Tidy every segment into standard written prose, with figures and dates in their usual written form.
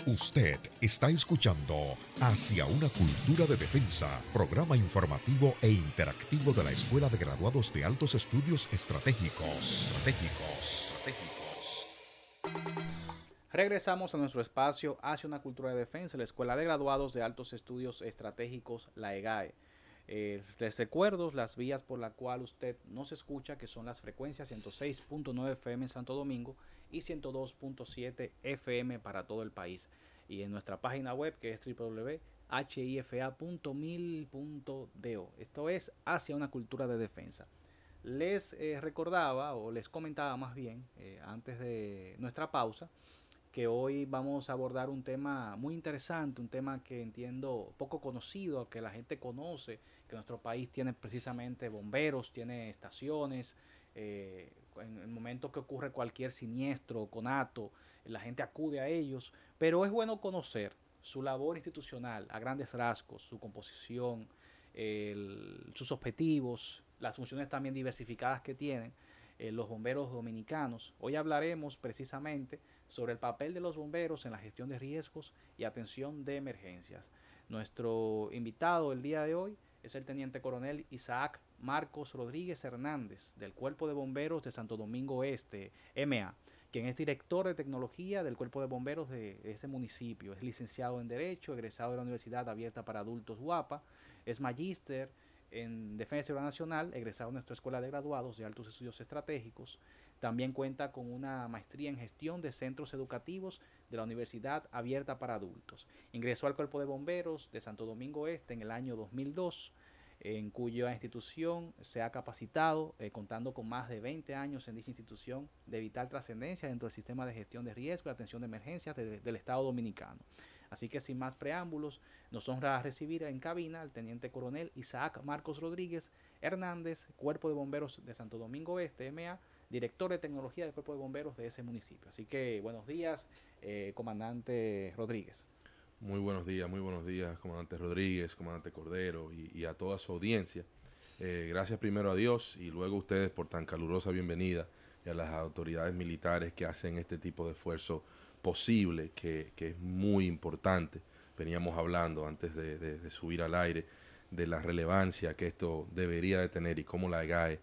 Usted está escuchando Hacia una cultura de defensa, programa informativo e interactivo de la Escuela de Graduados de Altos Estudios Estratégicos. Regresamos a nuestro espacio Hacia una cultura de defensa, la Escuela de Graduados de Altos Estudios Estratégicos, la EGAE. Les recuerdo las vías por las cuales usted nos escucha, que son las frecuencias 106.9 FM en Santo Domingo y 102.7 FM para todo el país. Y en nuestra página web, que es www.hifa.mil.do. Esto es Hacia una cultura de defensa. Les recordaba, o les comentaba más bien, antes de nuestra pausa, que hoy vamos a abordar un tema muy interesante, un tema que entiendo poco conocido, que la gente conoce, que nuestro país tiene precisamente bomberos, tiene estaciones, en el momento que ocurre cualquier siniestro, conato, la gente acude a ellos, pero es bueno conocer su labor institucional a grandes rasgos, su composición, sus objetivos, las funciones también diversificadas que tienen los bomberos dominicanos. Hoy hablaremos precisamente sobre el papel de los bomberos en la gestión de riesgos y atención de emergencias. Nuestro invitado el día de hoy es el teniente coronel Isaac Marcos Rodríguez Hernández, del Cuerpo de Bomberos de Santo Domingo Este, MA, quien es director de tecnología del Cuerpo de Bomberos de ese municipio. Es licenciado en Derecho, egresado de la Universidad Abierta para Adultos UAPA, es magíster en Defensa y Seguridad Nacional, egresado de nuestra Escuela de Graduados de Altos Estudios Estratégicos. También cuenta con una maestría en Gestión de Centros Educativos de la Universidad Abierta para Adultos. Ingresó al Cuerpo de Bomberos de Santo Domingo Este en el año 2002, en cuya institución se ha capacitado, contando con más de 20 años en dicha institución de vital trascendencia dentro del sistema de gestión de riesgo y atención de emergencias del Estado Dominicano. Así que sin más preámbulos, nos honra recibir en cabina al teniente coronel Isaac Marcos Rodríguez Hernández, Cuerpo de Bomberos de Santo Domingo Este, MA, director de tecnología del Cuerpo de Bomberos de ese municipio. Así que buenos días, comandante Rodríguez. Muy buenos días, comandante Rodríguez, comandante Cordero y a toda su audiencia. Gracias primero a Dios y luego a ustedes por tan calurosa bienvenida y a las autoridades militares que hacen este tipo de esfuerzo posible, que es muy importante. Veníamos hablando antes de subir al aire de la relevancia que esto debería de tener y cómo la EGAE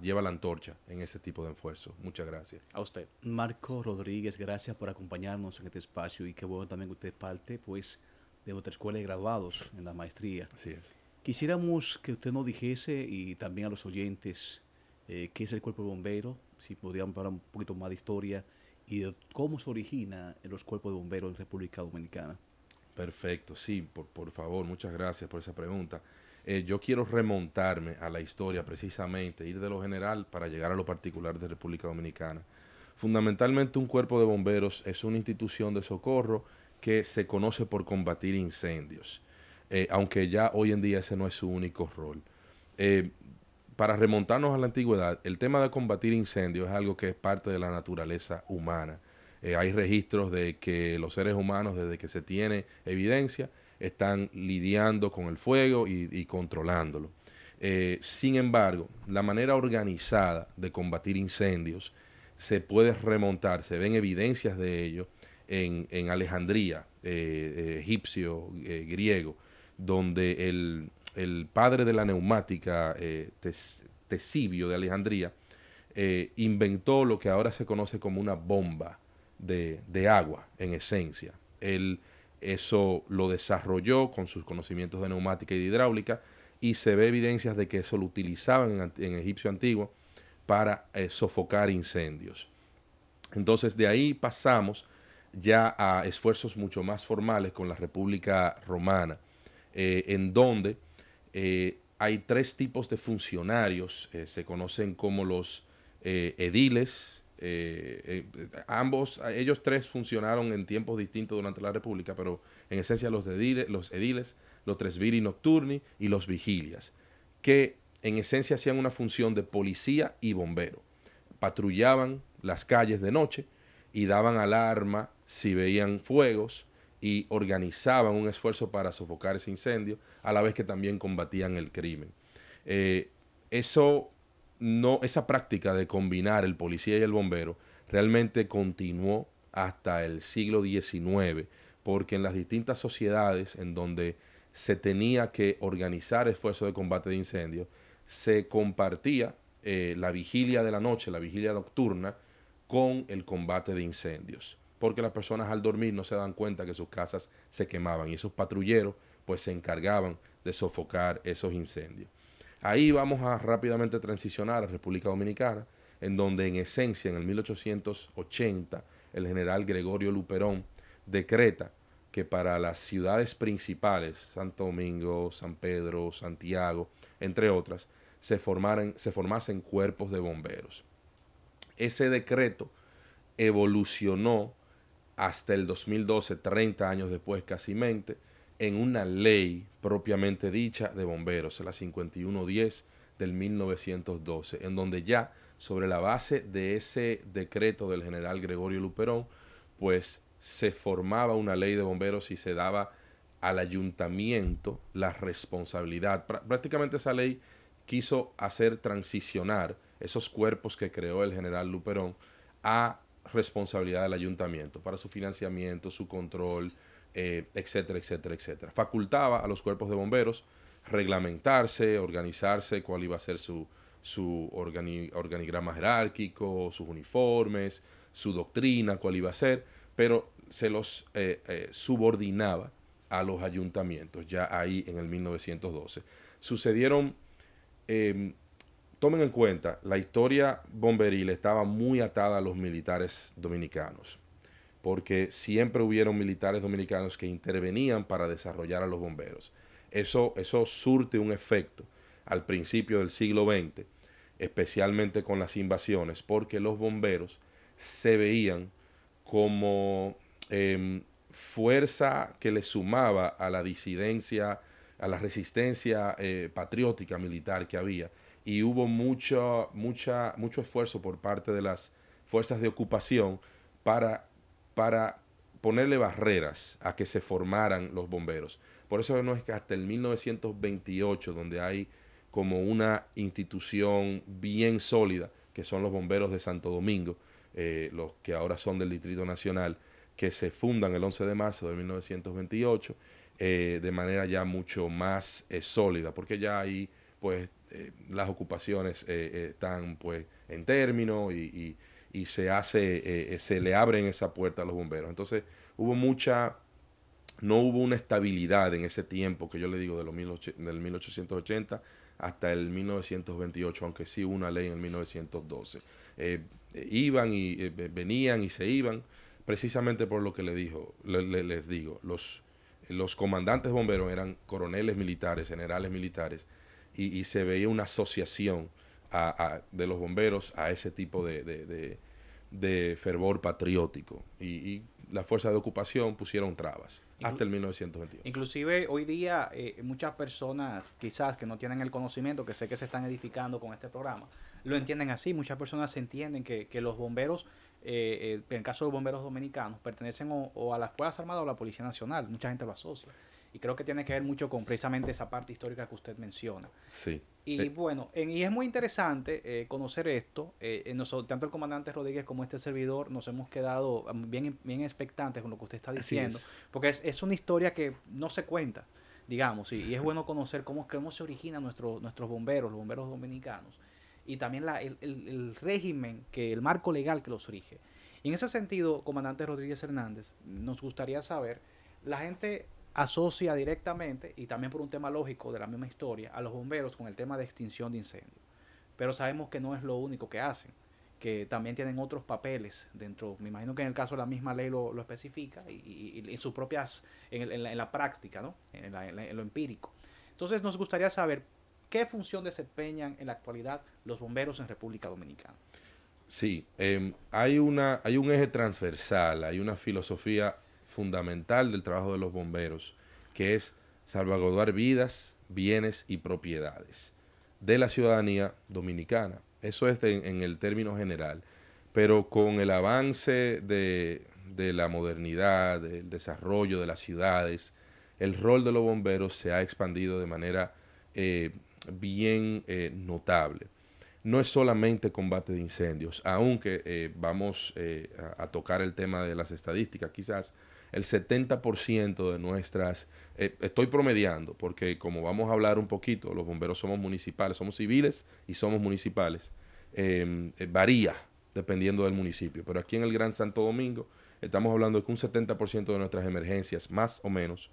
lleva la antorcha en ese tipo de esfuerzo. Muchas gracias. A usted. Marco Rodríguez, gracias por acompañarnos en este espacio y qué bueno también que usted es parte pues, de nuestra escuela de graduados en la maestría. Así es. Quisiéramos que usted nos dijese y también a los oyentes qué es el Cuerpo de Bomberos, si podríamos hablar un poquito más de historia y de cómo se origina en los cuerpos de bomberos en República Dominicana. Perfecto, sí, por favor, muchas gracias por esa pregunta. Yo quiero remontarme a la historia precisamente, ir de lo general para llegar a lo particular de República Dominicana. Fundamentalmente un cuerpo de bomberos es una institución de socorro que se conoce por combatir incendios, aunque ya hoy en día ese no es su único rol. Para remontarnos a la antigüedad, el tema de combatir incendios es algo que es parte de la naturaleza humana. Hay registros de que los seres humanos, desde que se tiene evidencia, están lidiando con el fuego y controlándolo. Sin embargo, la manera organizada de combatir incendios se puede remontar, se ven evidencias de ello en Alejandría, egipcio, griego, donde el padre de la neumática, Tesibio de Alejandría, inventó lo que ahora se conoce como una bomba de agua, en esencia. Él eso lo desarrolló con sus conocimientos de neumática y de hidráulica y se ve evidencias de que eso lo utilizaban en egipcio antiguo para sofocar incendios. Entonces de ahí pasamos ya a esfuerzos mucho más formales con la República Romana, en donde hay tres tipos de funcionarios, se conocen como los ediles. Ellos tres funcionaron en tiempos distintos durante la República, pero en esencia los ediles, los tresviri nocturni y los vigilias, que en esencia hacían una función de policía y bombero. Patrullaban las calles de noche y daban alarma si veían fuegos y organizaban un esfuerzo para sofocar ese incendio, a la vez que también combatían el crimen. Esa práctica de combinar el policía y el bombero realmente continuó hasta el siglo XIX, porque en las distintas sociedades en donde se tenía que organizar esfuerzos de combate de incendios, se compartía la vigilia de la noche, la vigilia nocturna, con el combate de incendios, porque las personas al dormir no se dan cuenta que sus casas se quemaban y esos patrulleros pues se encargaban de sofocar esos incendios. Ahí vamos a rápidamente transicionar a República Dominicana, en donde en esencia en el 1880 el general Gregorio Luperón decreta que para las ciudades principales, Santo Domingo, San Pedro, Santiago, entre otras, se formasen cuerpos de bomberos. Ese decreto evolucionó hasta el 2012, 30 años después casimente, en una ley propiamente dicha de bomberos, la 5110 del 1912, en donde ya sobre la base de ese decreto del general Gregorio Luperón, pues se formaba una ley de bomberos y se daba al ayuntamiento la responsabilidad. Prácticamente esa ley quiso hacer transicionar esos cuerpos que creó el general Luperón a responsabilidad del ayuntamiento para su financiamiento, su control, etcétera, etcétera, etcétera. Facultaba a los cuerpos de bomberos reglamentarse, organizarse, cuál iba a ser su organigrama jerárquico, sus uniformes, su doctrina, cuál iba a ser, pero se los subordinaba a los ayuntamientos, ya ahí en el 1912. Sucedieron, tomen en cuenta, la historia bomberil estaba muy atada a los militares dominicanos, porque siempre hubieron militares dominicanos que intervenían para desarrollar a los bomberos. Eso surte un efecto al principio del siglo XX, especialmente con las invasiones, porque los bomberos se veían como fuerza que le sumaba a la disidencia, a la resistencia patriótica militar que había, y hubo mucho esfuerzo por parte de las fuerzas de ocupación para ponerle barreras a que se formaran los bomberos. Por eso no es que hasta el 1928, donde hay como una institución bien sólida, que son los bomberos de Santo Domingo, los que ahora son del Distrito Nacional, que se fundan el 11 de marzo de 1928, de manera ya mucho más sólida, porque ya ahí pues las ocupaciones están pues en término y se le abren esa puerta a los bomberos. Entonces no hubo una estabilidad en ese tiempo que yo le digo del 1880 hasta el 1928, aunque sí hubo una ley en el 1912. Iban y venían y se iban, precisamente por lo que les digo, los comandantes bomberos eran coroneles militares, generales militares, y se veía una asociación de los bomberos a ese tipo de fervor patriótico, y las fuerzas de ocupación pusieron trabas hasta el 1921. Inclusive hoy día muchas personas quizás que no tienen el conocimiento, que sé que se están edificando con este programa, lo entienden así. Muchas personas entienden que los bomberos, en el caso de los bomberos dominicanos, pertenecen o a las Fuerzas Armadas o a la Policía Nacional. Mucha gente lo asocia. Y creo que tiene que ver mucho con precisamente esa parte histórica que usted menciona. Sí. Y bueno, y es muy interesante conocer esto. Tanto el comandante Rodríguez como este servidor nos hemos quedado bien expectantes con lo que usted está diciendo. Porque es una historia que no se cuenta, digamos. Y es bueno conocer cómo se originan nuestros bomberos, los bomberos dominicanos. Y también el régimen, el marco legal que los rige. Y en ese sentido, comandante Rodríguez Hernández, nos gustaría saber, la gente asocia directamente, y también por un tema lógico de la misma historia, a los bomberos con el tema de extinción de incendios. Pero sabemos que no es lo único que hacen, que también tienen otros papeles dentro. Me imagino que en el caso la misma ley lo especifica y en sus propias, en la práctica, ¿no? En lo empírico. Entonces nos gustaría saber qué función desempeñan en la actualidad los bomberos en República Dominicana. Sí, hay un eje transversal, hay una filosofía fundamental del trabajo de los bomberos, que es salvaguardar vidas, bienes y propiedades de la ciudadanía dominicana. Eso es en el término general, pero con el avance de la modernidad, del desarrollo de las ciudades, el rol de los bomberos se ha expandido de manera bien notable. no es solamente combate de incendios, aunque vamos a tocar el tema de las estadísticas, quizás el 70% de nuestras, estoy promediando, porque como vamos a hablar un poquito, los bomberos somos municipales, somos civiles y somos municipales, varía dependiendo del municipio, pero aquí en el Gran Santo Domingo estamos hablando de que un 70% de nuestras emergencias, más o menos,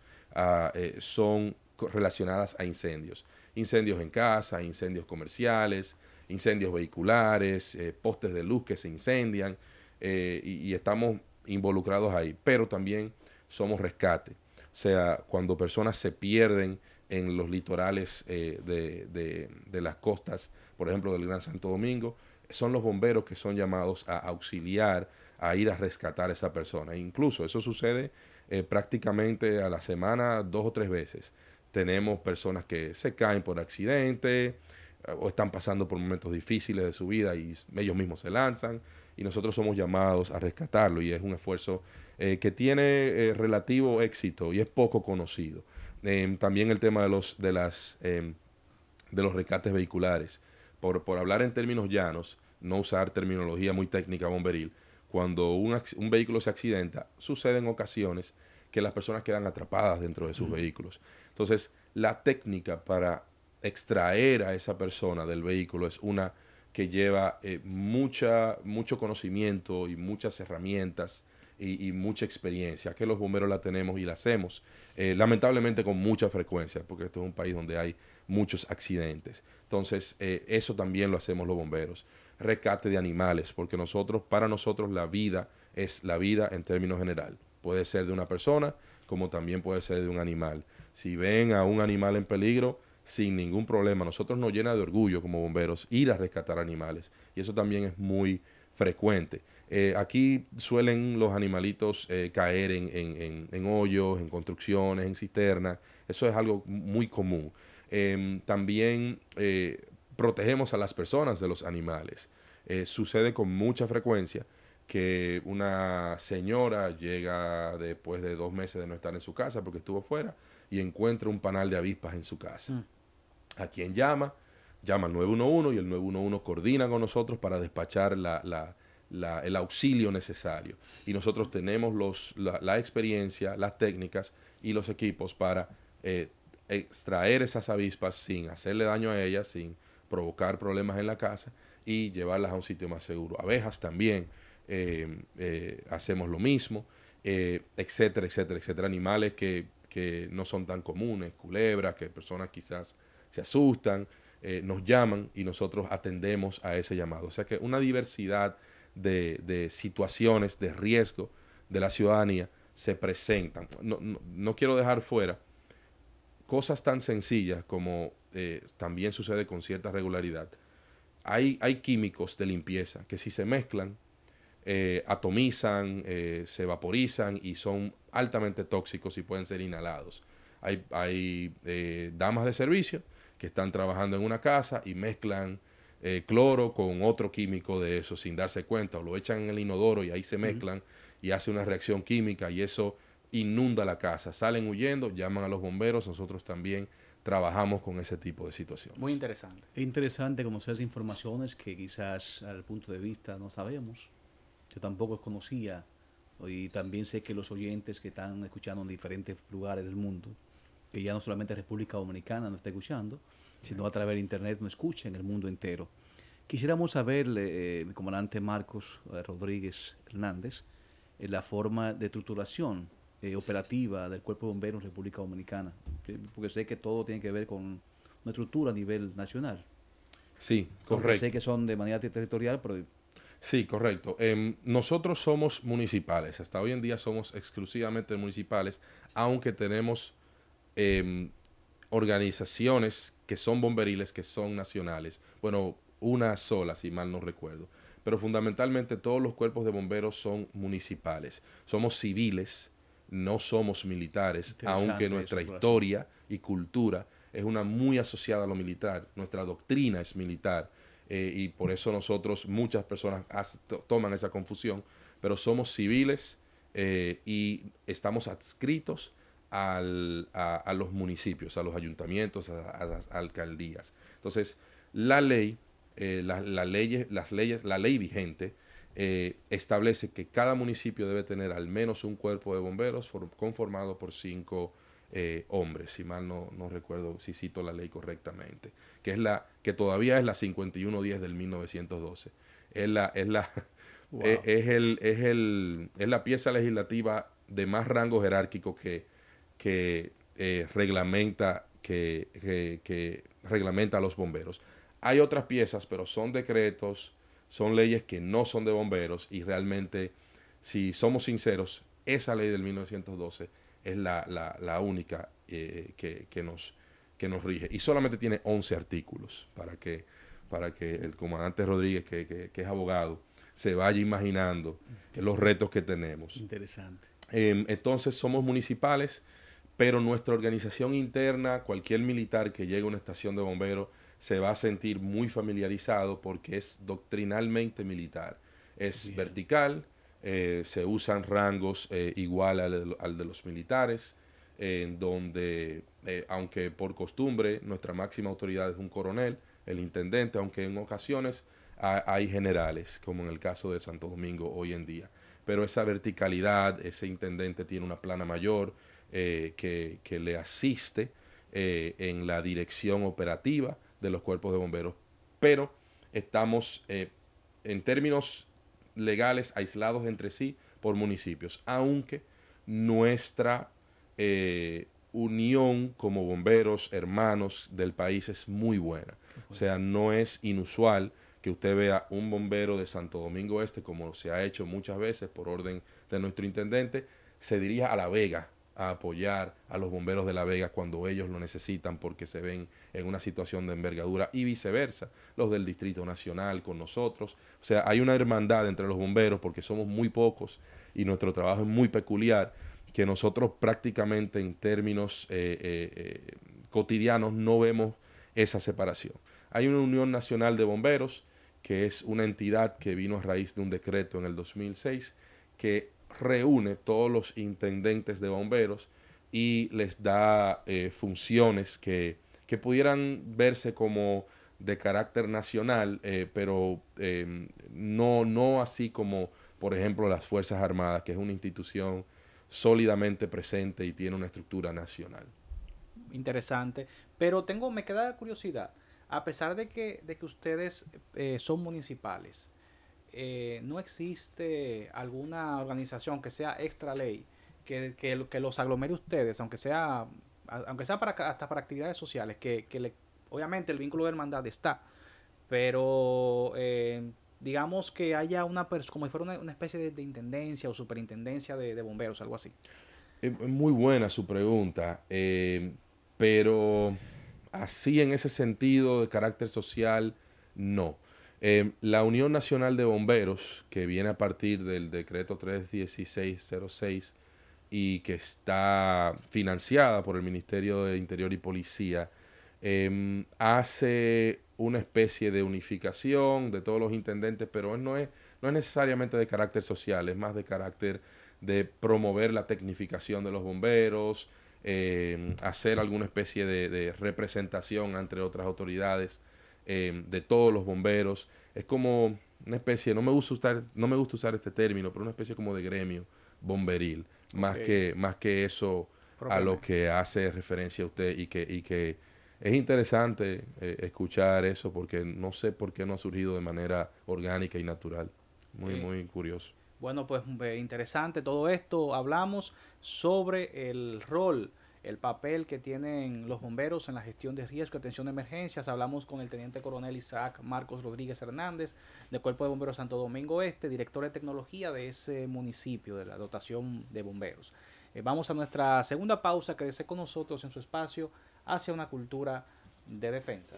son relacionadas a incendios. Incendios en casa, incendios comerciales, incendios vehiculares, postes de luz que se incendian, y estamos involucrados ahí. Pero también somos rescate. O sea, cuando personas se pierden en los litorales de las costas, por ejemplo, del Gran Santo Domingo, son los bomberos que son llamados a auxiliar, a ir a rescatar a esa persona. Incluso eso sucede prácticamente a la semana 2 o 3 veces. Tenemos personas que se caen por accidente o están pasando por momentos difíciles de su vida y ellos mismos se lanzan y nosotros somos llamados a rescatarlo, y es un esfuerzo que tiene relativo éxito y es poco conocido. También el tema de los rescates vehiculares. Por hablar en términos llanos, no usar terminología muy técnica bomberil, cuando un vehículo se accidenta, sucede en ocasiones que las personas quedan atrapadas dentro de sus vehículos. Entonces, la técnica para extraer a esa persona del vehículo es una que lleva mucho conocimiento y muchas herramientas y mucha experiencia, que los bomberos la tenemos y la hacemos, lamentablemente con mucha frecuencia, porque esto es un país donde hay muchos accidentes. Entonces, eso también lo hacemos los bomberos. Rescate de animales, porque para nosotros la vida es la vida en términos general. Puede ser de una persona, como también puede ser de un animal. Si ven a un animal en peligro, sin ningún problema, nosotros nos llena de orgullo como bomberos ir a rescatar animales, y eso también es muy frecuente. Aquí suelen los animalitos caer en hoyos, en construcciones, en cisternas. Eso es algo muy común. También protegemos a las personas de los animales. Sucede con mucha frecuencia que una señora llega después de 2 meses de no estar en su casa porque estuvo fuera y encuentra un panal de avispas en su casa. ¿A quién llama? Llama al 911 y el 911 coordina con nosotros para despachar el auxilio necesario. Y nosotros tenemos la experiencia, las técnicas y los equipos para extraer esas avispas sin hacerle daño a ellas, sin provocar problemas en la casa y llevarlas a un sitio más seguro. Abejas también hacemos lo mismo, etcétera, etcétera, etcétera. Animales que no son tan comunes, culebras, que personas quizás se asustan, nos llaman y nosotros atendemos a ese llamado. O sea que una diversidad de situaciones de riesgo de la ciudadanía se presentan. No quiero dejar fuera cosas tan sencillas como también sucede con cierta regularidad. Hay químicos de limpieza que si se mezclan, atomizan, se vaporizan y son altamente tóxicos y pueden ser inhalados. Hay damas de servicio que están trabajando en una casa y mezclan cloro con otro químico de eso sin darse cuenta, o lo echan en el inodoro y ahí se mezclan y hace una reacción química y eso inunda la casa. Salen huyendo, llaman a los bomberos. Nosotros también trabajamos con ese tipo de situaciones. Muy interesante. Es interesante conocer esas informaciones que quizás al punto de vista no sabemos. Yo tampoco conocía, y también sé que los oyentes que están escuchando en diferentes lugares del mundo, que ya no solamente República Dominicana nos está escuchando, sino a través de internet nos escucha en el mundo entero. Quisiéramos saber, mi comandante Marcos Rodríguez Hernández, la forma de estructuración operativa del Cuerpo de Bomberos en República Dominicana, porque sé que todo tiene que ver con una estructura a nivel nacional. Sí, Porque correcto. sé que son de manera territorial, pero... Sí, correcto. Nosotros somos municipales. Hasta hoy en día somos exclusivamente municipales, aunque tenemos organizaciones que son bomberiles, que son nacionales. Bueno, una sola, si mal no recuerdo. Pero fundamentalmente todos los cuerpos de bomberos son municipales. Somos civiles, no somos militares, aunque nuestra historia y cultura es una muy asociada a lo militar. Nuestra doctrina es militar. Y por eso muchas personas toman esa confusión, pero somos civiles y estamos adscritos a los municipios, a los ayuntamientos, a las alcaldías. Entonces, la ley la ley vigente establece que cada municipio debe tener al menos un cuerpo de bomberos conformado por 5 hombres, si mal no recuerdo si cito la ley correctamente, que todavía es la 5110 del 1912. Wow. Es la pieza legislativa de más rango jerárquico que reglamenta a los bomberos. Hay otras piezas, pero son decretos, son leyes que no son de bomberos, y realmente, si somos sinceros, esa ley del 1912 es la única que nos rige, y solamente tiene 11 artículos para que el comandante Rodríguez, que es abogado, se vaya imaginando los retos que tenemos. Interesante. Entonces somos municipales, pero nuestra organización interna, cualquier militar que llegue a una estación de bomberos se va a sentir muy familiarizado porque es doctrinalmente militar. Es bien vertical, se usan rangos igual al de los militares, donde, aunque por costumbre nuestra máxima autoridad es un coronel, el intendente, aunque en ocasiones hay generales, como en el caso de Santo Domingo hoy en día. Pero esa verticalidad, ese intendente tiene una plana mayor que le asiste en la dirección operativa de los cuerpos de bomberos. Pero estamos, en términos legales, aislados entre sí por municipios, aunque nuestra unión como bomberos hermanos del país es muy buena. O sea, no es inusual que usted vea un bombero de Santo Domingo Este, como se ha hecho muchas veces por orden de nuestro intendente, se dirija a La Vega a apoyar a los bomberos de La Vega cuando ellos lo necesitan porque se ven en una situación de envergadura, y viceversa, los del Distrito Nacional con nosotros. O sea, hay una hermandad entre los bomberos porque somos muy pocos y nuestro trabajo es muy peculiar, que nosotros prácticamente en términos cotidianos no vemos esa separación. Hay una Unión Nacional de Bomberos, que es una entidad que vino a raíz de un decreto en el 2006, que reúne todos los intendentes de bomberos y les da funciones que pudieran verse como de carácter nacional, pero no así como, por ejemplo, las Fuerzas Armadas, que es una institución sólidamente presente y tiene una estructura nacional. Interesante, pero me queda curiosidad. A pesar de que ustedes son municipales, ¿no existe alguna organización que sea extra ley que los aglomere ustedes, aunque sea hasta para actividades sociales, obviamente el vínculo de hermandad está, pero digamos que haya como si fuera una especie de intendencia o superintendencia de bomberos, algo así? Muy buena su pregunta, pero así en ese sentido de carácter social, no. La Unión Nacional de Bomberos, que viene a partir del decreto 31606 y que está financiada por el Ministerio de Interior y Policía, hace una especie de unificación de todos los intendentes, pero no es necesariamente de carácter social, es más de carácter de promover la tecnificación de los bomberos, hacer alguna especie de representación entre otras autoridades de todos los bomberos. Es como una especie, no me gusta usar este término, pero una especie como de gremio bomberil, más que eso a lo que hace referencia a usted, y que es interesante escuchar eso, porque no sé por qué no ha surgido de manera orgánica y natural. Muy curioso. Bueno, pues interesante todo esto. Hablamos sobre el rol, el papel que tienen los bomberos en la gestión de riesgo y atención de emergencias. Hablamos con el teniente coronel Isaac Marcos Rodríguez Hernández, del Cuerpo de Bomberos Santo Domingo Este, director de tecnología de ese municipio, de la dotación de bomberos. Vamos a nuestra segunda pausa. Quédese con nosotros en su espacio Hacia una Cultura de Defensa.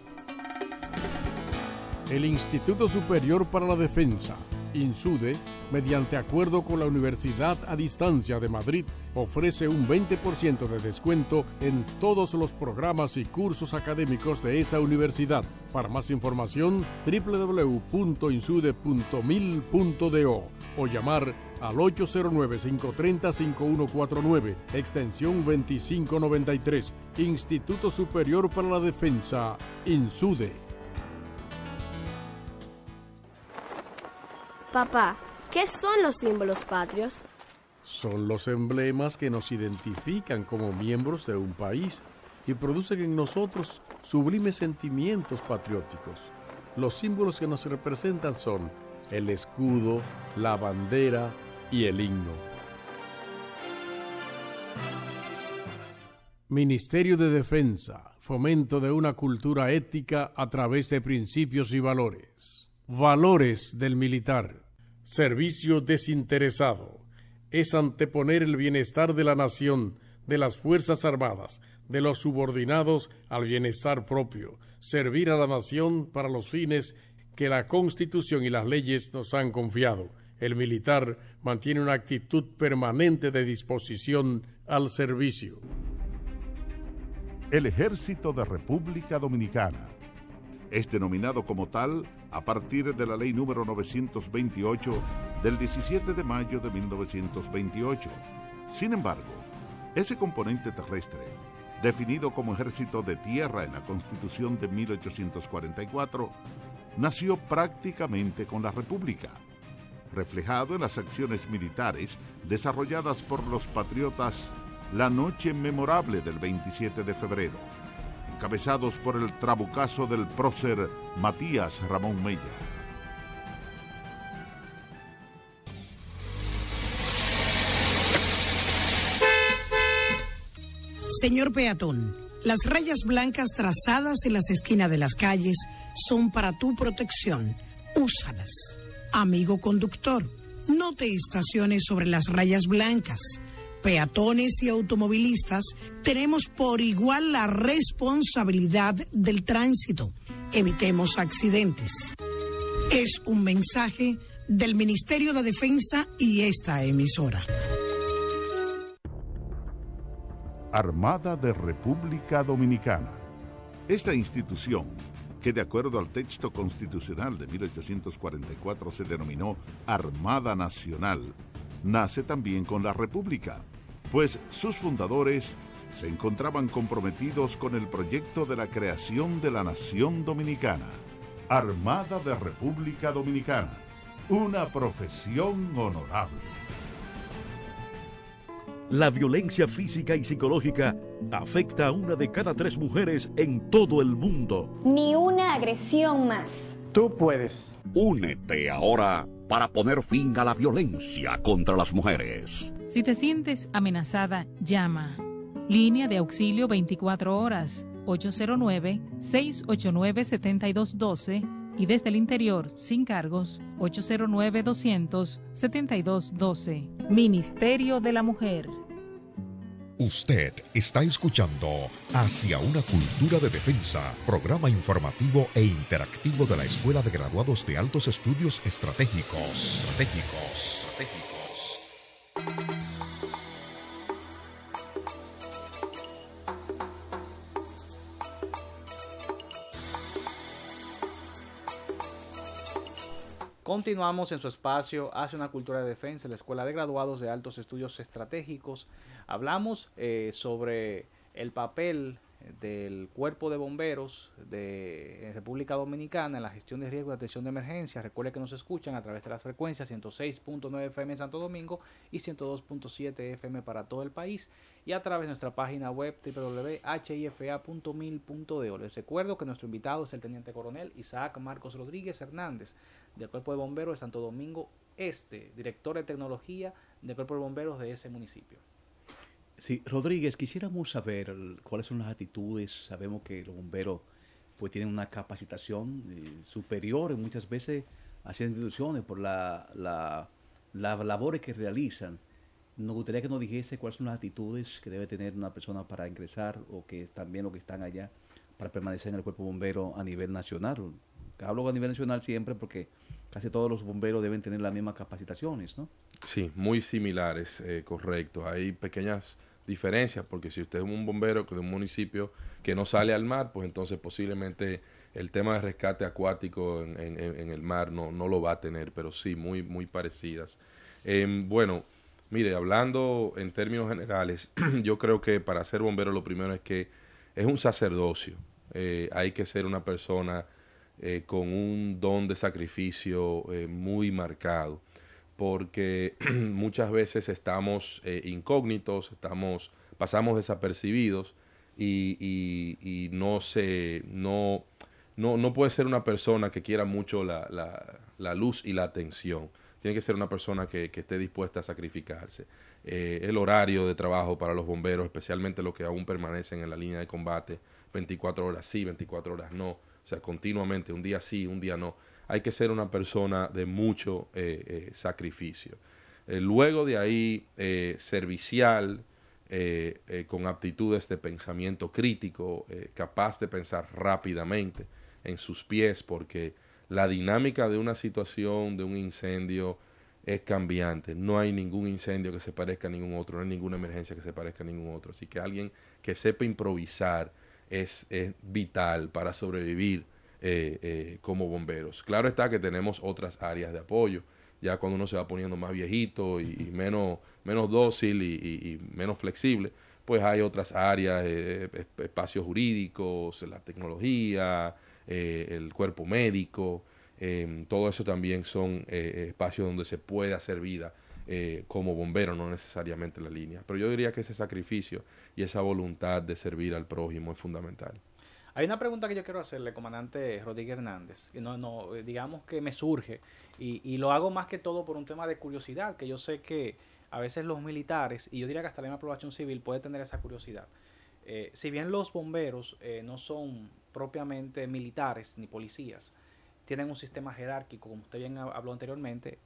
El Instituto Superior para la Defensa, INSUDE, mediante acuerdo con la Universidad a Distancia de Madrid, ofrece un 20% de descuento en todos los programas y cursos académicos de esa universidad. Para más información, www.insude.mil.do o llamar al 809-530-5149, extensión 2593. Instituto Superior para la Defensa, INSUDE. Papá, ¿qué son los símbolos patrios? Son los emblemas que nos identifican como miembros de un país y producen en nosotros sublimes sentimientos patrióticos. Los símbolos que nos representan son el escudo, la bandera y el himno. Ministerio de Defensa, fomento de una cultura ética a través de principios y valores. Valores del militar. Servicio desinteresado. Es anteponer el bienestar de la nación, de las Fuerzas Armadas, de los subordinados al bienestar propio. Servir a la nación para los fines que la Constitución y las leyes nos han confiado. El militar mantiene una actitud permanente de disposición al servicio. El Ejército de República Dominicana es denominado como tal a partir de la Ley número 928 del 17 de mayo de 1928. Sin embargo, ese componente terrestre, definido como Ejército de Tierra en la Constitución de 1844, nació prácticamente con la República, reflejado en las acciones militares desarrolladas por los patriotas la noche memorable del 27 de febrero, encabezados por el trabucazo del prócer Matías Ramón Mella. Señor peatón, las rayas blancas trazadas en las esquinas de las calles son para tu protección. Úsalas. Amigo conductor, no te estaciones sobre las rayas blancas. Peatones y automovilistas tenemos por igual la responsabilidad del tránsito. Evitemos accidentes. Es un mensaje del Ministerio de Defensa y esta emisora. Armada de República Dominicana. Esta institución, que de acuerdo al texto constitucional de 1844 se denominó Armada Nacional, nace también con la República, pues sus fundadores se encontraban comprometidos con el proyecto de la creación de la Nación Dominicana. Armada de República Dominicana, una profesión honorable. La violencia física y psicológica afecta a 1 de cada 3 mujeres en todo el mundo. Ni una agresión más. Tú puedes. Únete ahora para poner fin a la violencia contra las mujeres. Si te sientes amenazada, llama. Línea de auxilio 24 horas, 809-689-7212 y desde el interior, sin cargos, 809-200-7212. Ministerio de la Mujer. Usted está escuchando Hacia una cultura de defensa, programa informativo e interactivo de la Escuela de Graduados de Altos Estudios Estratégicos. Continuamos en su espacio Hacia una cultura de defensa, la Escuela de Graduados de Altos Estudios Estratégicos. Hablamos sobre el papel del Cuerpo de Bomberos de República Dominicana en la gestión de riesgo y atención de emergencia. Recuerde que nos escuchan a través de las frecuencias 106.9 FM en Santo Domingo y 102.7 FM para todo el país, y a través de nuestra página web www.hifa.mil.do. Les recuerdo que nuestro invitado es el Teniente Coronel Isaac Marcos Rodríguez Hernández, del Cuerpo de Bomberos de Santo Domingo Este, director de tecnología del Cuerpo de Bomberos de ese municipio. Sí, Rodríguez, quisiéramos saber cuáles son las actitudes. Sabemos que los bomberos pues tienen una capacitación superior muchas veces hacia instituciones por las labores que realizan. Nos gustaría que nos dijese cuáles son las actitudes que debe tener una persona para ingresar, o que también los que están allá para permanecer en el Cuerpo de Bomberos a nivel nacional. Hablo a nivel nacional siempre porque casi todos los bomberos deben tener las mismas capacitaciones, ¿no? Sí, muy similares, correcto. Hay pequeñas diferencias, porque si usted es un bombero de un municipio que no sale al mar, pues entonces posiblemente el tema de rescate acuático en el mar no lo va a tener, pero sí, muy, muy parecidas. Bueno, mire, hablando en términos generales, yo creo que para ser bombero lo primero es que es un sacerdocio. Hay que ser una persona con un don de sacrificio muy marcado, porque muchas veces estamos incógnitos, pasamos desapercibidos y no puede ser una persona que quiera mucho la luz y la atención. Tiene que ser una persona que esté dispuesta a sacrificarse. El horario de trabajo para los bomberos, especialmente los que aún permanecen en la línea de combate, 24 horas sí, 24 horas no, o sea, continuamente, un día sí, un día no. Hay que ser una persona de mucho sacrificio. Luego de ahí, servicial, con aptitudes de pensamiento crítico, capaz de pensar rápidamente en sus pies, porque la dinámica de una situación, de un incendio, es cambiante. No hay ningún incendio que se parezca a ningún otro, no hay ninguna emergencia que se parezca a ningún otro. Así que alguien que sepa improvisar es vital para sobrevivir como bomberos. Claro está que tenemos otras áreas de apoyo. Ya cuando uno se va poniendo más viejito y menos dócil y menos flexible, pues hay otras áreas, espacios jurídicos, la tecnología, el cuerpo médico, todo eso también son espacios donde se puede hacer vida como bombero, no necesariamente la línea. Pero yo diría que ese sacrificio y esa voluntad de servir al prójimo es fundamental. Hay una pregunta que yo quiero hacerle, comandante Rodríguez Hernández, que digamos que me surge, y lo hago más que todo por un tema de curiosidad, que yo sé que a veces los militares, y yo diría que hasta la misma población civil puede tener esa curiosidad. Si bien los bomberos no son propiamente militares ni policías, tienen un sistema jerárquico, como usted bien habló anteriormente,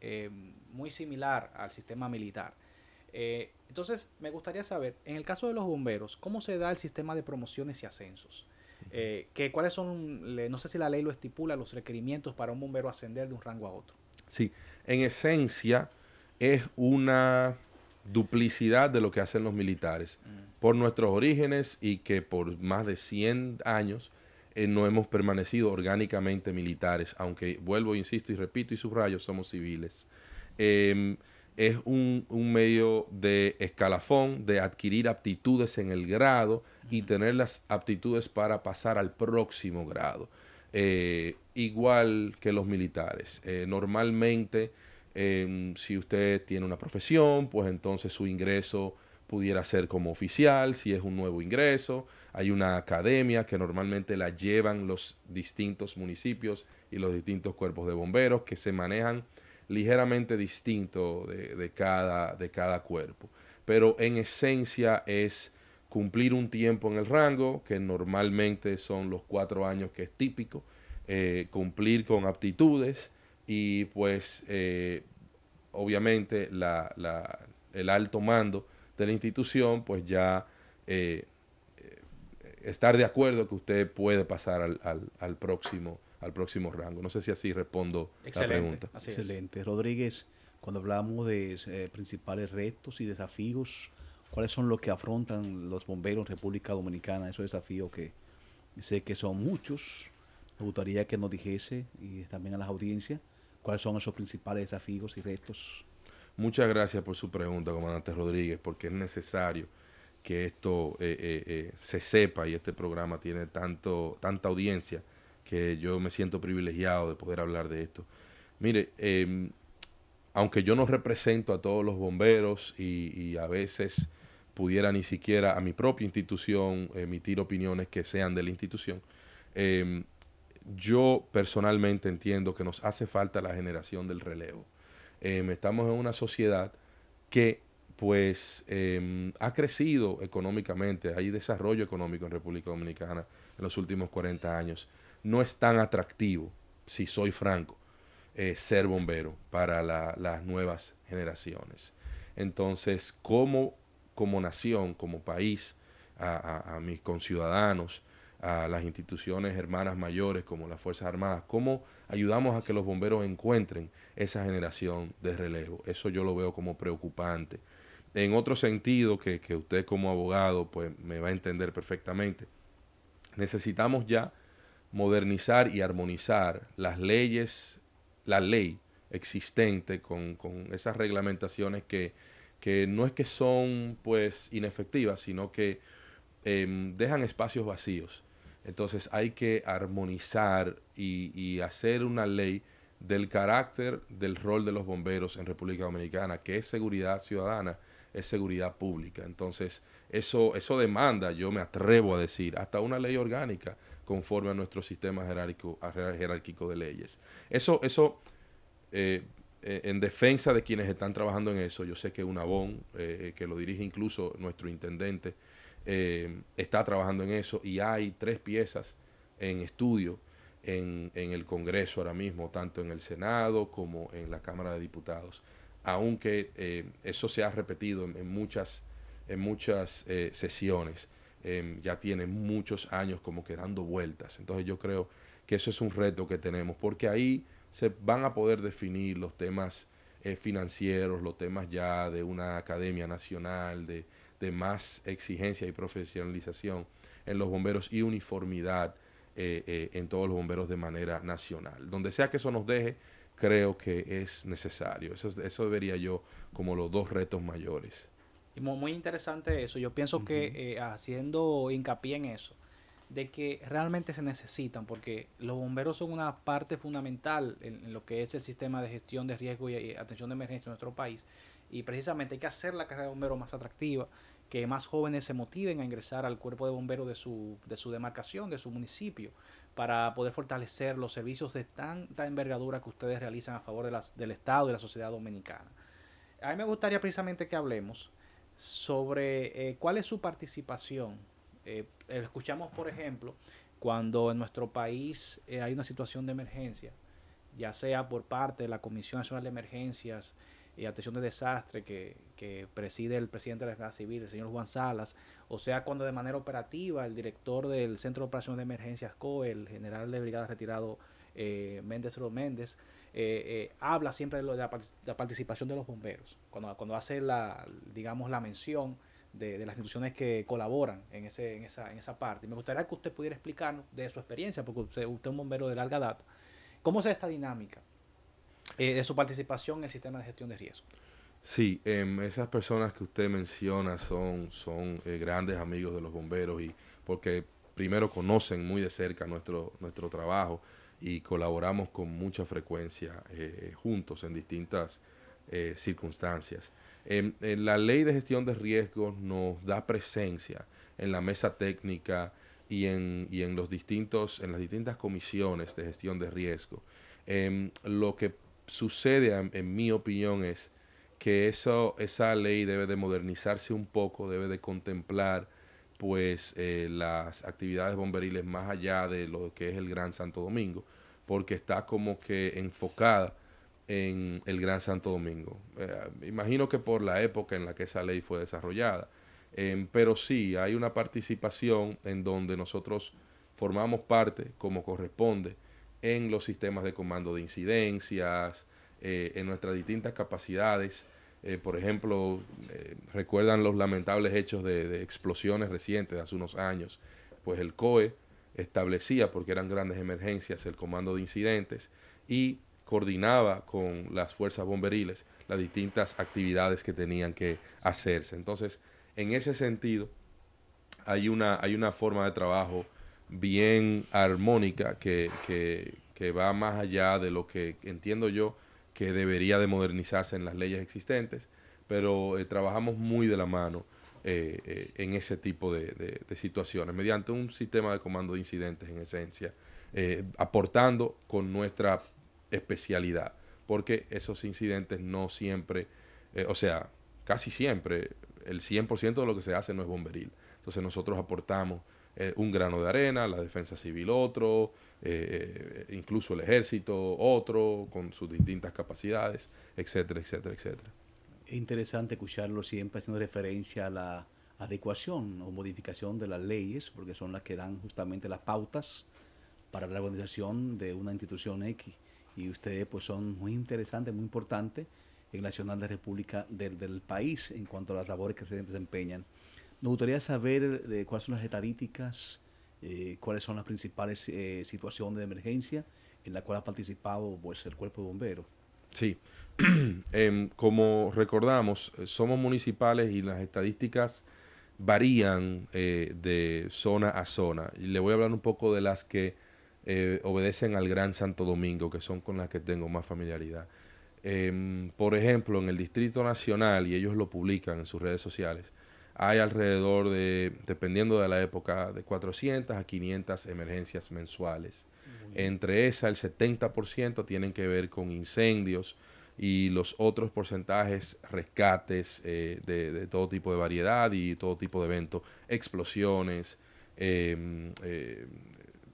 muy similar al sistema militar. Entonces, me gustaría saber, en el caso de los bomberos, ¿cómo se da el sistema de promociones y ascensos? ¿Cuáles son, no sé si la ley lo estipula, los requerimientos para un bombero ascender de un rango a otro? Sí, en esencia es una duplicidad de lo que hacen los militares. Por nuestros orígenes y que por más de 100 años no hemos permanecido orgánicamente militares, aunque vuelvo, insisto y repito y subrayo, somos civiles. Es un medio de escalafón, de adquirir aptitudes en el grado y tener las aptitudes para pasar al próximo grado. Igual que los militares. Normalmente, si usted tiene una profesión, pues entonces su ingreso pudiera ser como oficial. Si es un nuevo ingreso, hay una academia que normalmente la llevan los distintos municipios y los distintos cuerpos de bomberos, que se manejan ligeramente distinto de cada cuerpo. Pero en esencia es cumplir un tiempo en el rango, que normalmente son los 4 años, que es típico, cumplir con aptitudes y pues obviamente el alto mando de la institución pues ya estar de acuerdo que usted puede pasar al próximo rango. No sé si así respondo la pregunta. Excelente. Rodríguez, cuando hablamos de principales retos y desafíos, ¿cuáles son los que afrontan los bomberos en República Dominicana? Esos desafíos que sé que son muchos. Me gustaría que nos dijese, y también a las audiencias, cuáles son esos principales desafíos y retos. Muchas gracias por su pregunta, comandante Rodríguez, porque es necesario que esto se sepa, y este programa tiene tanta audiencia que yo me siento privilegiado de poder hablar de esto. Mire, aunque yo no represento a todos los bomberos y a veces pudiera ni siquiera a mi propia institución emitir opiniones que sean de la institución, yo personalmente entiendo que nos hace falta la generación del relevo. Estamos en una sociedad que pues ha crecido económicamente, hay desarrollo económico en República Dominicana en los últimos 40 años. No es tan atractivo, si soy franco, ser bombero para las nuevas generaciones. Entonces, como nación, como país, a mis conciudadanos, a las instituciones hermanas mayores como las Fuerzas Armadas, ¿cómo ayudamos a que los bomberos encuentren esa generación de relevo? Eso yo lo veo como preocupante. En otro sentido, que usted como abogado pues me va a entender perfectamente, necesitamos ya modernizar y armonizar las leyes, la ley existente con esas reglamentaciones que no es que son pues inefectivas, sino que dejan espacios vacíos. Entonces hay que armonizar y hacer una ley del carácter del rol de los bomberos en República Dominicana, que es seguridad ciudadana, es seguridad pública. Entonces eso demanda, yo me atrevo a decir, hasta una ley orgánica conforme a nuestro sistema jerárquico de leyes. Eso en defensa de quienes están trabajando en eso, yo sé que UNABON, que lo dirige incluso nuestro intendente, está trabajando en eso, y hay 3 piezas en estudio en el Congreso ahora mismo, tanto en el Senado como en la Cámara de Diputados, aunque eso se ha repetido en muchas sesiones, ya tiene muchos años como que dando vueltas. Entonces yo creo que eso es un reto que tenemos, porque ahí se van a poder definir los temas financieros, los temas ya de una academia nacional, de más exigencia y profesionalización en los bomberos y uniformidad en todos los bomberos de manera nacional. Donde sea que eso nos deje, creo que es necesario. Eso debería yo como los 2 retos mayores. Y muy interesante eso. Yo pienso que haciendo hincapié en eso, de que realmente se necesitan, porque los bomberos son una parte fundamental en lo que es el sistema de gestión de riesgo y atención de emergencia en nuestro país. Y precisamente hay que hacer la carrera de bombero más atractiva, que más jóvenes se motiven a ingresar al cuerpo de bomberos de su demarcación, de su municipio, para poder fortalecer los servicios de tanta envergadura que ustedes realizan a favor del Estado y de la sociedad dominicana. A mí me gustaría precisamente que hablemos sobre cuál es su participación. Escuchamos, por ejemplo, cuando en nuestro país hay una situación de emergencia, ya sea por parte de la Comisión Nacional de Emergencias y Atención de Desastre que preside el presidente de la Defensa Civil, el señor Juan Salas, o sea cuando de manera operativa el director del Centro de Operaciones de Emergencias COE, el general de brigada retirado Méndez Méndez, habla siempre de la participación de los bomberos, cuando hace la mención de las instituciones que colaboran en esa parte. Y me gustaría que usted pudiera explicarnos de su experiencia, porque usted es un bombero de larga data, ¿cómo es esta dinámica de su participación en el sistema de gestión de riesgo? Sí, esas personas que usted menciona son grandes amigos de los bomberos, y porque primero conocen muy de cerca nuestro trabajo y colaboramos con mucha frecuencia juntos en distintas circunstancias. La ley de gestión de riesgos nos da presencia en la mesa técnica y en las distintas comisiones de gestión de riesgo. Lo que sucede, en mi opinión, es que esa ley debe de modernizarse un poco, debe de contemplar pues las actividades bomberiles más allá de lo que es el Gran Santo Domingo, porque está como que enfocada en el Gran Santo Domingo. Imagino que por la época en la que esa ley fue desarrollada, pero sí hay una participación en donde nosotros formamos parte, como corresponde, en los sistemas de comando de incidencias, en nuestras distintas capacidades. Por ejemplo, recuerdan los lamentables hechos de explosiones recientes de hace unos años. Pues el COE establecía, porque eran grandes emergencias, el comando de incidentes y coordinaba con las fuerzas bomberiles las distintas actividades que tenían que hacerse. Entonces, en ese sentido, hay una forma de trabajo bien armónica que va más allá de lo que entiendo yo que debería de modernizarse en las leyes existentes, pero trabajamos muy de la mano en ese tipo de situaciones, mediante un sistema de comando de incidentes en esencia, aportando con nuestra especialidad, porque esos incidentes no siempre, casi siempre, el 100% de lo que se hace no es bomberil. Entonces nosotros aportamos un grano de arena, la defensa civil otro, incluso el ejército otro, con sus distintas capacidades, etcétera, etcétera, etcétera. Es interesante escucharlo siempre haciendo referencia a la adecuación o modificación de las leyes, porque son las que dan justamente las pautas para la organización de una institución X. Y ustedes pues son muy interesantes, muy importantes en la Nacional de República del país en cuanto a las labores que se desempeñan. Nos gustaría saber cuáles son las estadísticas, cuáles son las principales situaciones de emergencia en la cual ha participado pues, el Cuerpo de Bomberos. Sí, como recordamos, somos municipales y las estadísticas varían de zona a zona. Y le voy a hablar un poco de las que obedecen al Gran Santo Domingo, que son con las que tengo más familiaridad. Por ejemplo, en el Distrito Nacional, y ellos lo publican en sus redes sociales, hay alrededor de, dependiendo de la época, de 400 a 500 emergencias mensuales. Entre esas, el 70% tienen que ver con incendios y los otros porcentajes, rescates de todo tipo de variedad y todo tipo de eventos, explosiones,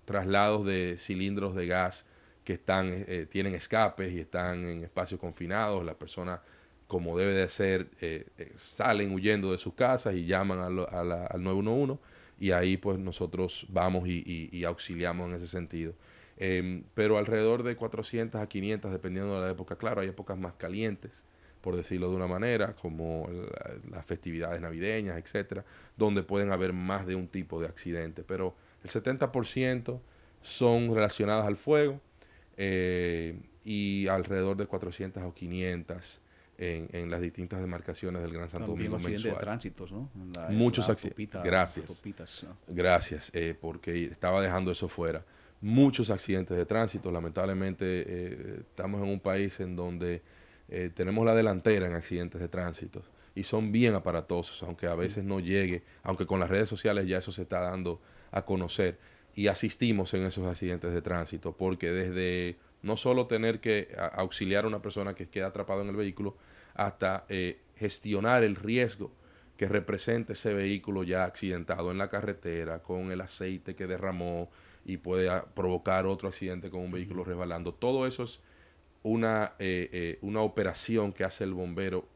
traslados de cilindros de gas que están, tienen escapes y están en espacios confinados. Las personas, como debe de ser, salen huyendo de sus casas y llaman al 911 y ahí pues nosotros vamos y auxiliamos en ese sentido. Pero alrededor de 400 a 500 dependiendo de la época. Claro, hay épocas más calientes, por decirlo de una manera, como las festividades navideñas, etcétera, donde pueden haber más de un tipo de accidente, pero el 70% son relacionadas al fuego y alrededor de 400 o 500 en las distintas demarcaciones del Gran Santo Domingo mensual. Accidentes de tránsito, ¿no? Muchos accidentes. Gracias. ¿No? Gracias, porque estaba dejando eso fuera. Muchos accidentes de tránsito. Lamentablemente estamos en un país en donde tenemos la delantera en accidentes de tránsito y son bien aparatosos, aunque a veces no llegue, aunque con las redes sociales ya eso se está dando a conocer y asistimos en esos accidentes de tránsito, porque desde no solo tener que auxiliar a una persona que queda atrapada en el vehículo, hasta gestionar el riesgo que representa ese vehículo ya accidentado en la carretera, con el aceite que derramó y puede provocar otro accidente con un vehículo resbalando. Todo eso es una operación que hace el bombero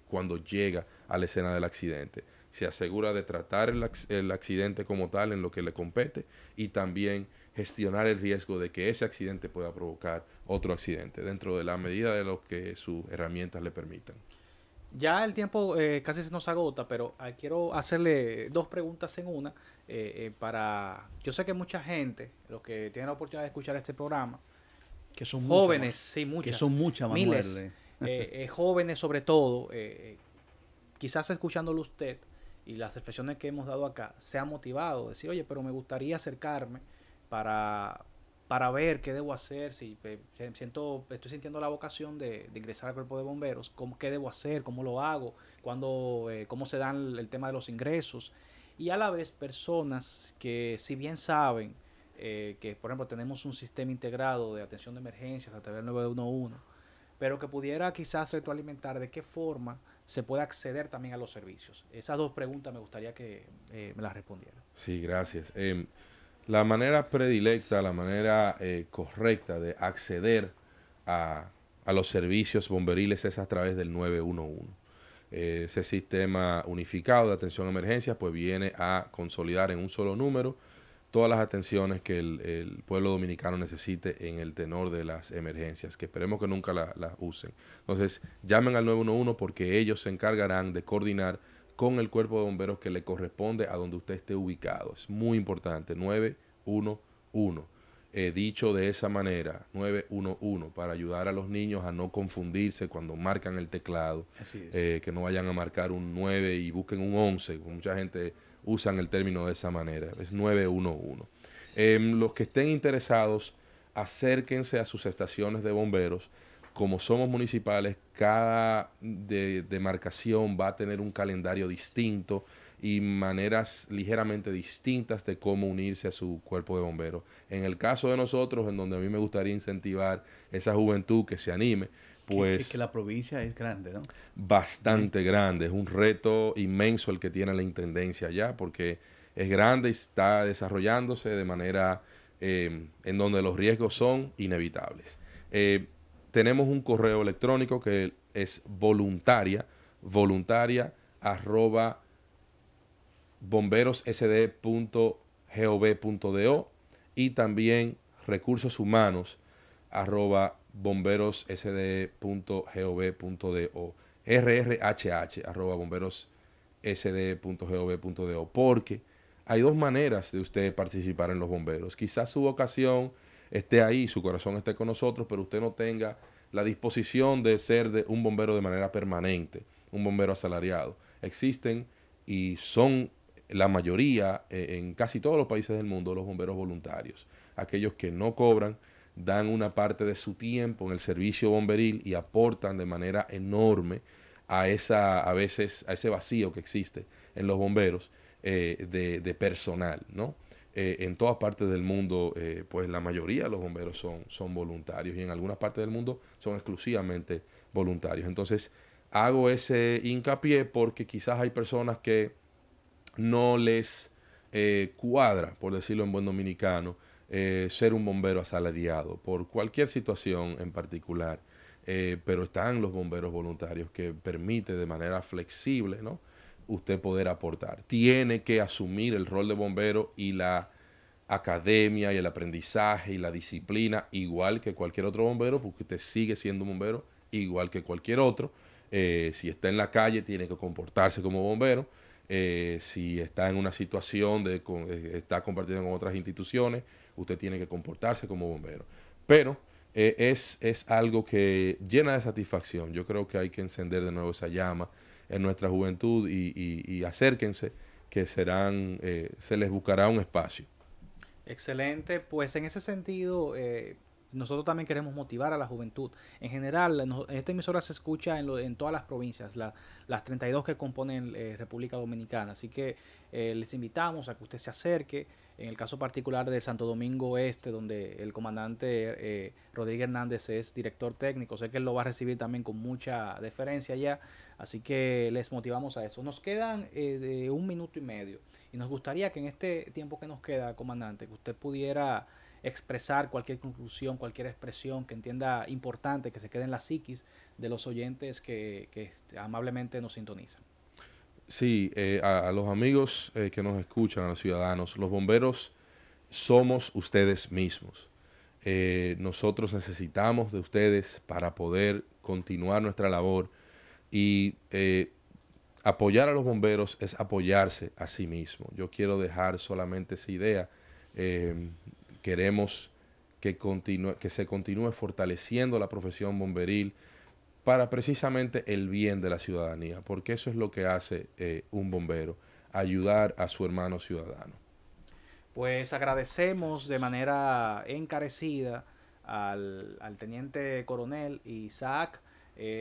cuando llega a la escena del accidente. Se asegura de tratar el accidente como tal en lo que le compete y también gestionar el riesgo de que ese accidente pueda provocar otro accidente dentro de la medida de lo que sus herramientas le permitan. Ya el tiempo casi se nos agota, pero quiero hacerle dos preguntas en una. Yo sé que mucha gente, los que tienen la oportunidad de escuchar este programa, que son jóvenes, muchas, sí, muchas, que son muchas, miles, jóvenes sobre todo, quizás escuchándolo usted y las reflexiones que hemos dado acá, se ha motivado a decir, oye, pero me gustaría acercarme para ver qué debo hacer, si estoy sintiendo la vocación de ingresar al cuerpo de bomberos, qué debo hacer, cómo lo hago, cómo se dan el tema de los ingresos, y a la vez personas que si bien saben que por ejemplo tenemos un sistema integrado de atención de emergencias a través del 911, pero que pudiera quizás retroalimentar de qué forma se puede acceder también a los servicios. Esas dos preguntas me gustaría que me las respondiera. Sí, gracias. La manera predilecta, la manera correcta de acceder a los servicios bomberiles es a través del 911. Ese sistema unificado de atención a emergencias pues viene a consolidar en un solo número todas las atenciones que el pueblo dominicano necesite en el tenor de las emergencias, que esperemos que nunca las usen. Entonces, llamen al 911 porque ellos se encargarán de coordinar con el cuerpo de bomberos que le corresponde a donde usted esté ubicado. Es muy importante, 911. Dicho de esa manera, 911, para ayudar a los niños a no confundirse cuando marcan el teclado, que no vayan a marcar un 9 y busquen un 11, mucha gente usan el término de esa manera, es 911. Los que estén interesados, acérquense a sus estaciones de bomberos. Como somos municipales, cada demarcación va a tener un calendario distinto y maneras ligeramente distintas de cómo unirse a su cuerpo de bomberos. En el caso de nosotros, en donde a mí me gustaría incentivar esa juventud que se anime, pues... Que la provincia es grande, ¿no? Bastante grande, es un reto inmenso el que tiene la Intendencia allá, porque es grande y está desarrollándose de manera en donde los riesgos son inevitables. Tenemos un correo electrónico que es voluntaria@bomberossd.gov.do y también recursoshumano@bomberossd.gov.do, rrhh@bomberossd.gov.do, porque hay dos maneras de usted participar en los bomberos. Quizás su vocación esté ahí, su corazón esté con nosotros, pero usted no tenga la disposición de ser un bombero de manera permanente, un bombero asalariado. Existen y son la mayoría, en casi todos los países del mundo, los bomberos voluntarios, aquellos que no cobran, dan una parte de su tiempo en el servicio bomberil y aportan de manera enorme a veces a ese vacío que existe en los bomberos de personal, ¿no? En todas partes del mundo, pues la mayoría de los bomberos son voluntarios y en algunas partes del mundo son exclusivamente voluntarios. Entonces, hago ese hincapié porque quizás hay personas que no les cuadra, por decirlo en buen dominicano, ser un bombero asalariado por cualquier situación en particular, pero están los bomberos voluntarios que permite de manera flexible, ¿no?, usted poder aportar. Tiene que asumir el rol de bombero y la academia y el aprendizaje y la disciplina igual que cualquier otro bombero, porque usted sigue siendo un bombero igual que cualquier otro. Si está en la calle tiene que comportarse como bombero. Si está en una situación está compartiendo con otras instituciones, usted tiene que comportarse como bombero. Pero es algo que llena de satisfacción. Yo creo que hay que encender de nuevo esa llama en nuestra juventud y acérquense, que se les buscará un espacio. Excelente, pues en ese sentido nosotros también queremos motivar a la juventud. En general, esta emisora se escucha en todas las provincias, las 32 que componen República Dominicana. Así que les invitamos a que usted se acerque. En el caso particular del Santo Domingo Este, donde el comandante Rodríguez Hernández es director técnico, sé que él lo va a recibir también con mucha deferencia ya. Así que les motivamos a eso. Nos quedan de 1 minuto y medio. Y nos gustaría que en este tiempo que nos queda, comandante, que usted pudiera expresar cualquier conclusión, cualquier expresión que entienda importante, que se quede en la psiquis de los oyentes que amablemente nos sintonizan. Sí, a los amigos que nos escuchan, a los ciudadanos, los bomberos somos ustedes mismos. Nosotros necesitamos de ustedes para poder continuar nuestra labor y apoyar a los bomberos es apoyarse a sí mismo. Yo quiero dejar solamente esa idea. Queremos que se continúe fortaleciendo la profesión bomberil para precisamente el bien de la ciudadanía, porque eso es lo que hace un bombero, ayudar a su hermano ciudadano. Pues agradecemos de manera encarecida al teniente coronel Isaac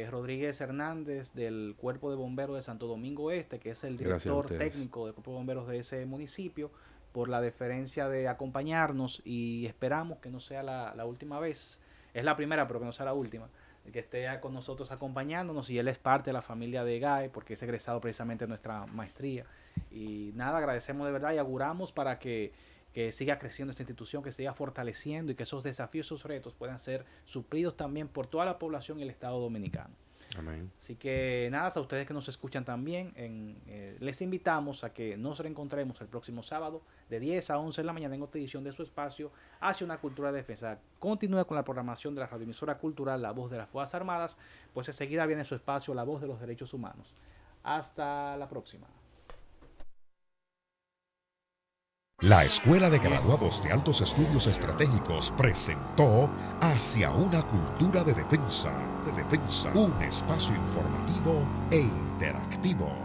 Rodríguez Hernández del Cuerpo de Bomberos de Santo Domingo Este, que es el director técnico del Cuerpo de Bomberos de ese municipio, por la deferencia de acompañarnos, y esperamos que no sea la última vez. Es la primera, pero que no sea la última, que esté con nosotros acompañándonos, y él es parte de la familia de GAE porque es egresado precisamente de nuestra maestría. Y nada, agradecemos de verdad y auguramos para que siga creciendo esta institución, que siga fortaleciendo y que esos desafíos, esos retos puedan ser suplidos también por toda la población y el Estado dominicano. Amén. Así que nada, a ustedes que nos escuchan también, les invitamos a que nos reencontremos el próximo sábado de 10 a 11 de la mañana en otra edición de su espacio Hacia una Cultura de Defensa. Continúe con la programación de la radioemisora cultural La Voz de las Fuerzas Armadas, pues enseguida viene su espacio La Voz de los Derechos Humanos. Hasta la próxima. La Escuela de Graduados de Altos Estudios Estratégicos presentó Hacia una Cultura de Defensa, un espacio informativo e interactivo.